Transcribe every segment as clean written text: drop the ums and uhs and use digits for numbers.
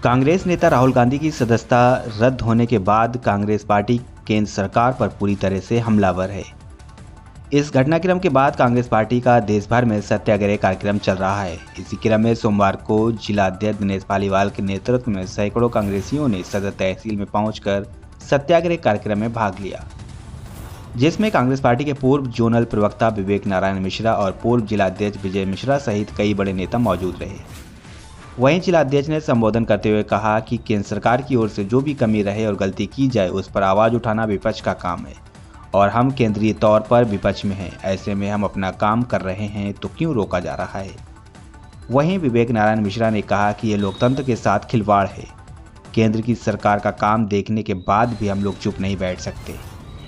कांग्रेस नेता राहुल गांधी की सदस्यता रद्द होने के बाद कांग्रेस पार्टी केंद्र सरकार पर पूरी तरह से हमलावर है। इस घटनाक्रम के बाद कांग्रेस पार्टी का देश भर में सत्याग्रह कार्यक्रम चल रहा है। इसी क्रम में सोमवार को जिला अध्यक्ष दिनेश पालीवाल के नेतृत्व में सैकड़ों कांग्रेसियों ने सदर तहसील में पहुंचकर सत्याग्रह कार्यक्रम में भाग लिया, जिसमें कांग्रेस पार्टी के पूर्व जोनल प्रवक्ता विवेक नारायण मिश्रा और पूर्व जिला अध्यक्ष विजय मिश्रा सहित कई बड़े नेता मौजूद रहे। वहीं जिला अध्यक्ष ने संबोधन करते हुए कहा कि केंद्र सरकार की ओर से जो भी कमी रहे और गलती की जाए उस पर आवाज उठाना विपक्ष का काम है और हम केंद्रीय तौर पर विपक्ष में हैं। ऐसे में हम अपना काम कर रहे हैं तो क्यों रोका जा रहा है। वहीं विवेक नारायण मिश्रा ने कहा कि ये लोकतंत्र के साथ खिलवाड़ है। केंद्र की सरकार का काम देखने के बाद भी हम लोग चुप नहीं बैठ सकते।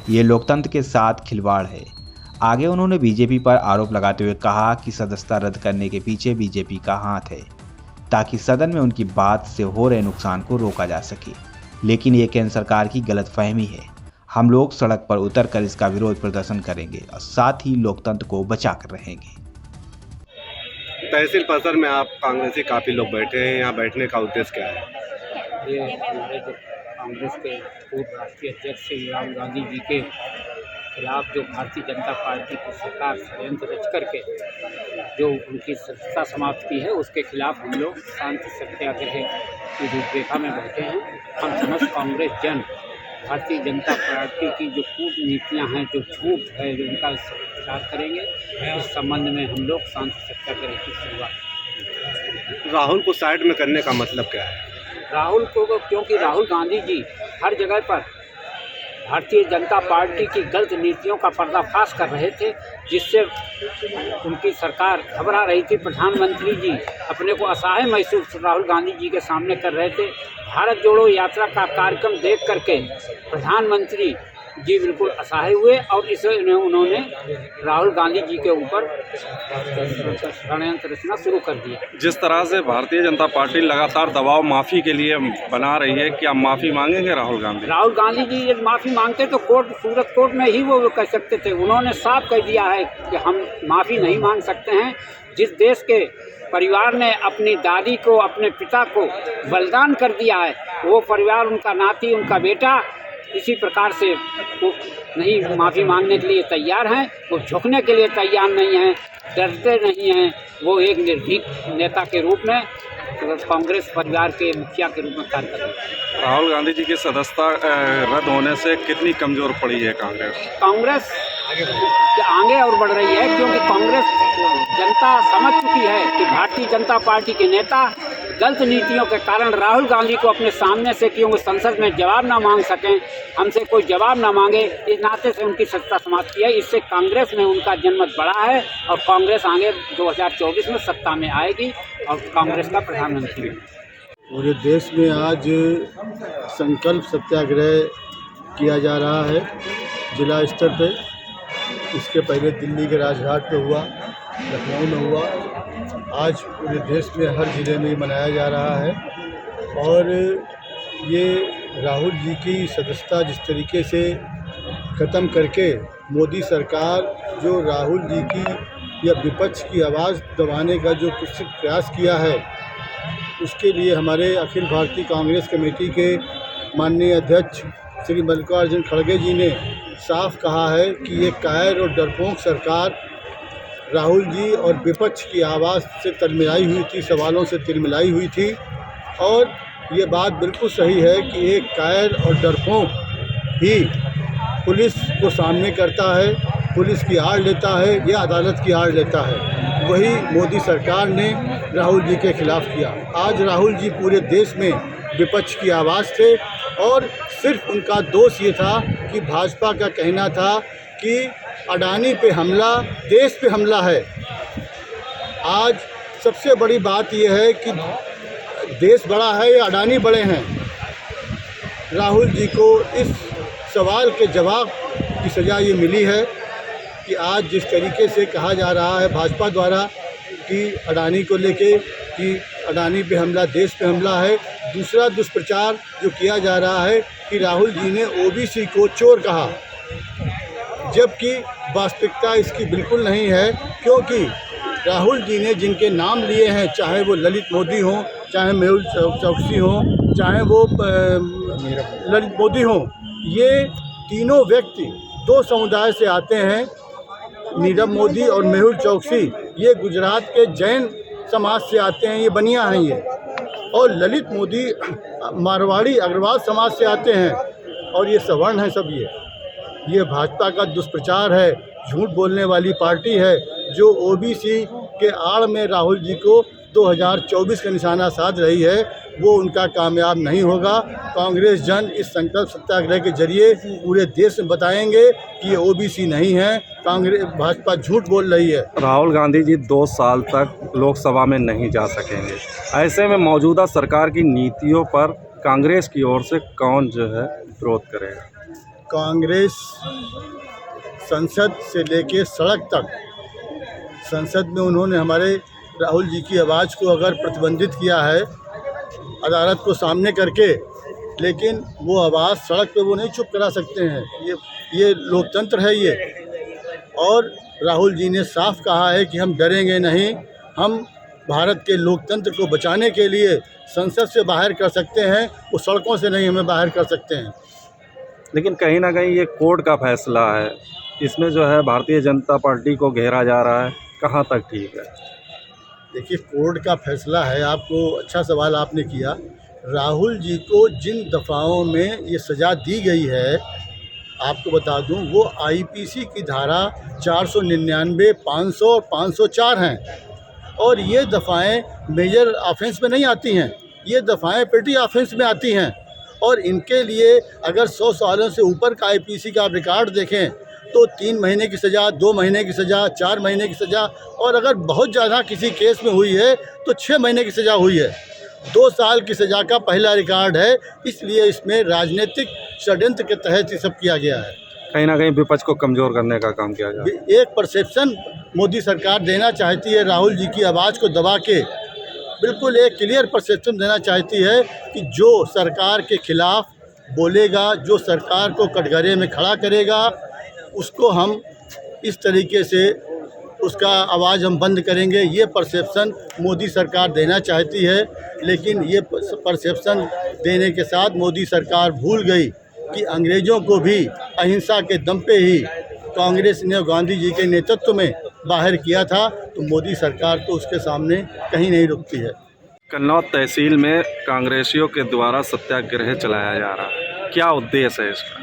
ये लोकतंत्र के साथ खिलवाड़ है। आगे उन्होंने बीजेपी पर आरोप लगाते हुए कहा कि सदस्यता रद्द करने के पीछे बीजेपी का हाथ है ताकि सदन में उनकी बात से हो रहे नुकसान को रोका जा सके, लेकिन ये केंद्र सरकार की गलतफहमी है। हम लोग सड़क पर उतरकर इसका विरोध प्रदर्शन करेंगे और साथ ही लोकतंत्र को बचाकर रहेंगे। तहसील परिसर में आप कांग्रेसी काफ़ी लोग बैठे हैं, यहाँ बैठने का उद्देश्य क्या है? ये हमारे जो कांग्रेस के पूर्व राष्ट्रीय अध्यक्ष श्री राहुल गांधी जी के खिलाफ जो भारतीय जनता पार्टी की सरकार षड्यंत्र रच करके जो उनकी सत्ता समाप्त की है, उसके खिलाफ हम लोग शांति सत्याग्रह की रूपरेखा में बैठे हैं। हम समस्त कांग्रेस जन भारतीय जनता पार्टी की जो कूटनीतियाँ हैं, जो झूठ है, जो उनका प्रचार करेंगे। इस संबंध में हम लोग शांति सत्याग्रह की शुरुआत। राहुल को साइड में करने का मतलब क्या है? राहुल को, क्योंकि राहुल गांधी जी हर जगह पर भारतीय जनता पार्टी की गलत नीतियों का पर्दाफाश कर रहे थे, जिससे उनकी सरकार घबरा रही थी। प्रधानमंत्री जी अपने को असहाय महसूस राहुल गांधी जी के सामने कर रहे थे। भारत जोड़ो यात्रा का कार्यक्रम देख करके प्रधानमंत्री जी बिल्कुल असहाय हुए और इसे उन्होंने राहुल गांधी जी के ऊपर षड्यंत्र रचना शुरू कर दिया। जिस तरह से भारतीय जनता पार्टी लगातार दबाव माफ़ी के लिए बना रही है, क्या माफ़ी मांगेंगे राहुल गांधी? राहुल गांधी जी यदि माफ़ी मांगते तो सूरत कोर्ट में ही वो कह सकते थे। उन्होंने साफ कह दिया है कि हम माफ़ी नहीं मांग सकते हैं। जिस देश के परिवार ने अपनी दादी को, अपने पिता को बलिदान कर दिया है, वो परिवार, उनका नाती, उनका बेटा इसी प्रकार से वो नहीं माफ़ी मांगने के लिए तैयार हैं। वो झुकने के लिए तैयार नहीं हैं, डरते नहीं हैं। वो एक निर्भीक नेता के रूप में कांग्रेस परिवार के मुखिया के रूप में कार्य कर रहे हैं। राहुल गांधी जी की सदस्यता रद्द होने से कितनी कमज़ोर पड़ी है कांग्रेस? कांग्रेस आगे और बढ़ रही है, क्योंकि कांग्रेस जनता समझ चुकी है कि भारतीय जनता पार्टी के नेता गलत नीतियों के कारण राहुल गांधी को अपने सामने से, क्योंकि संसद में जवाब ना मांग सकें, हमसे कोई जवाब ना मांगे, इस नाते से उनकी सत्ता समाप्त की है। इससे कांग्रेस में उनका जनमत बढ़ा है और कांग्रेस आगे 2024 में सत्ता में आएगी और कांग्रेस का प्रधानमंत्री। पूरे देश में आज संकल्प सत्याग्रह किया जा रहा है जिला स्तर पे। इसके पहले दिल्ली के राजघाट पे हुआ, लखनऊ में हुआ, आज पूरे देश में हर ज़िले में मनाया जा रहा है। और ये राहुल जी की सदस्यता जिस तरीके से ख़त्म करके मोदी सरकार जो राहुल जी की या विपक्ष की आवाज़ दबाने का जो कुछ प्रयास किया है, उसके लिए हमारे अखिल भारतीय कांग्रेस कमेटी के माननीय अध्यक्ष श्री मल्लिकार्जुन खड़गे जी ने साफ कहा है कि ये कायर और डरपोक सरकार राहुल जी और विपक्ष की आवाज़ से तिलमिलाई हुई थी, सवालों से तिलमिलाई हुई थी। और ये बात बिल्कुल सही है कि एक कायर और डरपोक ही पुलिस को सामने करता है, पुलिस की आड़ लेता है या अदालत की आड़ लेता है। वही मोदी सरकार ने राहुल जी के खिलाफ़ किया। आज राहुल जी पूरे देश में विपक्ष की आवाज़ थे और सिर्फ उनका दोष ये था कि भाजपा का कहना था कि अडानी पे हमला देश पे हमला है। आज सबसे बड़ी बात यह है कि देश बड़ा है या अडानी बड़े हैं। राहुल जी को इस सवाल के जवाब की सज़ा ये मिली है कि आज जिस तरीके से कहा जा रहा है भाजपा द्वारा कि अडानी को लेके कि अडानी पे हमला देश पे हमला है, दूसरा दुष्प्रचार जो किया जा रहा है कि राहुल जी ने ओबीसी को चोर कहा, जबकि वास्तविकता इसकी बिल्कुल नहीं है। क्योंकि राहुल जी ने जिनके नाम लिए हैं, चाहे वो ललित मोदी हों, चाहे मेहुल चौकसी हों, चाहे वो ललित मोदी हों, ये तीनों व्यक्ति दो समुदाय से आते हैं। नीरव मोदी और मेहुल चौकसी ये गुजरात के जैन समाज से आते हैं, ये बनिया हैं ये। और ललित मोदी मारवाड़ी अग्रवाल समाज से आते हैं और ये सवर्ण हैं सब। ये भाजपा का दुष्प्रचार है, झूठ बोलने वाली पार्टी है जो ओबीसी के आड़ में राहुल जी को 2024 का निशाना साध रही है। वो उनका कामयाब नहीं होगा। कांग्रेस जन इस संकल्प सत्याग्रह के जरिए पूरे देश में बताएंगे कि ये ओबीसी नहीं है, कांग्रेस भाजपा झूठ बोल रही है। राहुल गांधी जी 2 साल तक लोकसभा में नहीं जा सकेंगे। ऐसे में मौजूदा सरकार की नीतियों पर कांग्रेस की ओर से कौन जो है विरोध करेगा? कांग्रेस संसद से लेके सड़क तक, संसद में उन्होंने हमारे राहुल जी की आवाज़ को अगर प्रतिबंधित किया है अदालत को सामने करके, लेकिन वो आवाज़ सड़क पे वो नहीं चुप करा सकते हैं। ये लोकतंत्र है ये। और राहुल जी ने साफ कहा है कि हम डरेंगे नहीं, हम भारत के लोकतंत्र को बचाने के लिए संसद से बाहर कर सकते हैं, वो सड़कों से नहीं हमें बाहर कर सकते हैं। लेकिन कहीं ना कहीं ये कोर्ट का फैसला है, इसमें जो है भारतीय जनता पार्टी को घेरा जा रहा है, कहाँ तक ठीक है? देखिए, कोर्ट का फैसला है। आपको अच्छा सवाल आपने किया। राहुल जी को जिन दफ़ाओं में ये सज़ा दी गई है, आपको बता दूं, वो आईपीसी की धारा 499, 500 और 504 हैं। और ये दफ़ाएं मेजर ऑफेंस में नहीं आती हैं, ये दफ़ाएं पेटी ऑफेंस में आती हैं। और इनके लिए अगर 100 सालों से ऊपर का आईपीसी का आप रिकॉर्ड देखें तो 3 महीने की सज़ा, 2 महीने की सज़ा, 4 महीने की सज़ा, और अगर बहुत ज़्यादा किसी केस में हुई है तो 6 महीने की सज़ा हुई है। 2 साल की सज़ा का पहला रिकॉर्ड है। इसलिए इसमें राजनीतिक षड्यंत्र के तहत ये सब किया गया है। कहीं ना कहीं विपक्ष को कमज़ोर करने का काम किया जाए। एक परसेप्शन मोदी सरकार देना चाहती है, राहुल जी की आवाज़ को दबा के बिल्कुल एक क्लियर परसेप्शन देना चाहती है कि जो सरकार के खिलाफ बोलेगा, जो सरकार को कटघरे में खड़ा करेगा, उसको हम इस तरीके से उसका आवाज़ हम बंद करेंगे। ये परसेप्शन मोदी सरकार देना चाहती है। लेकिन ये परसेप्शन देने के साथ मोदी सरकार भूल गई कि अंग्रेज़ों को भी अहिंसा के दम पे ही कांग्रेस ने गांधी जी के नेतृत्व में बाहर किया था। तो मोदी सरकार तो उसके सामने कहीं नहीं रुकती है। कन्नौज तहसील में कांग्रेसियों के द्वारा सत्याग्रह चलाया जा रहा है, क्या उद्देश्य है इसका?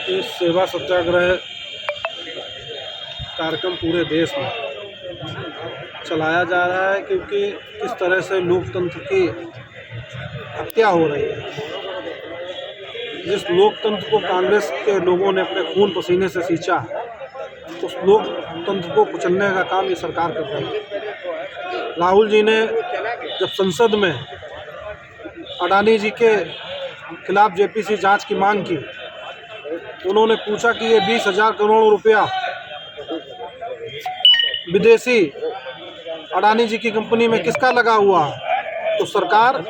इस सेवा सत्याग्रह कार्यक्रम पूरे देश में चलाया जा रहा है क्योंकि किस तरह से लोकतंत्र की हत्या हो रही है। जिस लोकतंत्र को कांग्रेस के लोगों ने अपने खून पसीने से सींचा, उस लोकतंत्र को कुचलने का काम ये सरकार कर रही है। राहुल जी ने जब संसद में अडानी जी के खिलाफ जेपीसी जांच की मांग की, उन्होंने पूछा कि ये 20,000 करोड़ रुपया विदेशी अडानी जी की कंपनी में किसका लगा हुआ है, तो सरकार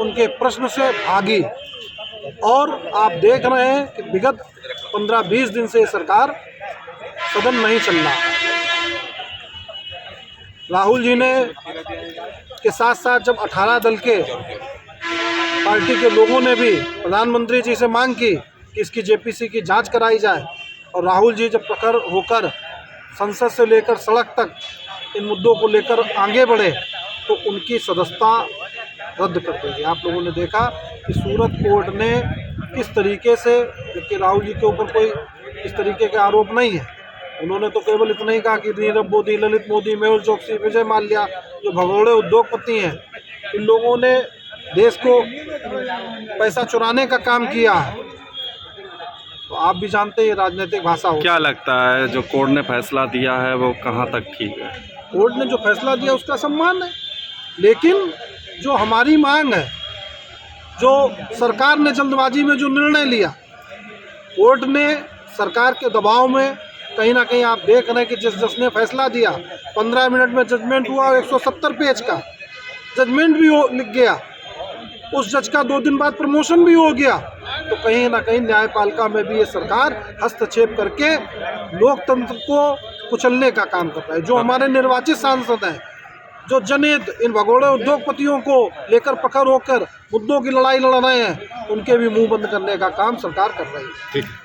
उनके प्रश्न से भागी। और आप देख रहे हैं कि विगत 15-20 दिन से सरकार सदन नहीं चल रहा। राहुल जी ने के साथ साथ जब 18 दल के पार्टी के लोगों ने भी प्रधानमंत्री जी से मांग की कि इसकी जेपीसी की जांच कराई जाए, और राहुल जी जब प्रखर होकर संसद से लेकर सड़क तक इन मुद्दों को लेकर आगे बढ़े तो उनकी सदस्यता रद्द कर दी गई। आप लोगों ने देखा कि सूरत कोर्ट ने किस तरीके से, जबकि राहुल जी के ऊपर कोई इस तरीके के आरोप नहीं है, उन्होंने तो केवल इतना ही कहा कि नीरव मोदी, ललित मोदी, मेहुल चौकसी, विजय माल्या जो भगोड़े उद्योगपति हैं, इन लोगों ने देश को पैसा चुराने का काम किया है। तो आप भी जानते हैं राजनीतिक भाषा हो। क्या लगता है जो कोर्ट ने फैसला दिया है वो कहाँ तक ठीक है? कोर्ट ने जो फैसला दिया उसका सम्मान है, लेकिन जो हमारी मांग है, जो सरकार ने जल्दबाजी में जो निर्णय लिया, कोर्ट ने सरकार के दबाव में कहीं ना कहीं आप देख रहे हैं कि जिस जज ने फैसला दिया 15 मिनट में जजमेंट हुआ, 170 पेज का जजमेंट भी लिख गया, उस जज का 2 दिन बाद प्रमोशन भी हो गया। तो कहीं ना कहीं न्यायपालिका में भी ये सरकार हस्तक्षेप करके लोकतंत्र को कुचलने का काम कर रहा है। जो हमारे निर्वाचित सांसद हैं, जो जनहित इन भगोड़े उद्योगपतियों को लेकर पकड़ होकर मुद्दों की लड़ाई लड़ रहे हैं, उनके भी मुंह बंद करने का काम सरकार कर रही है। ठीक है।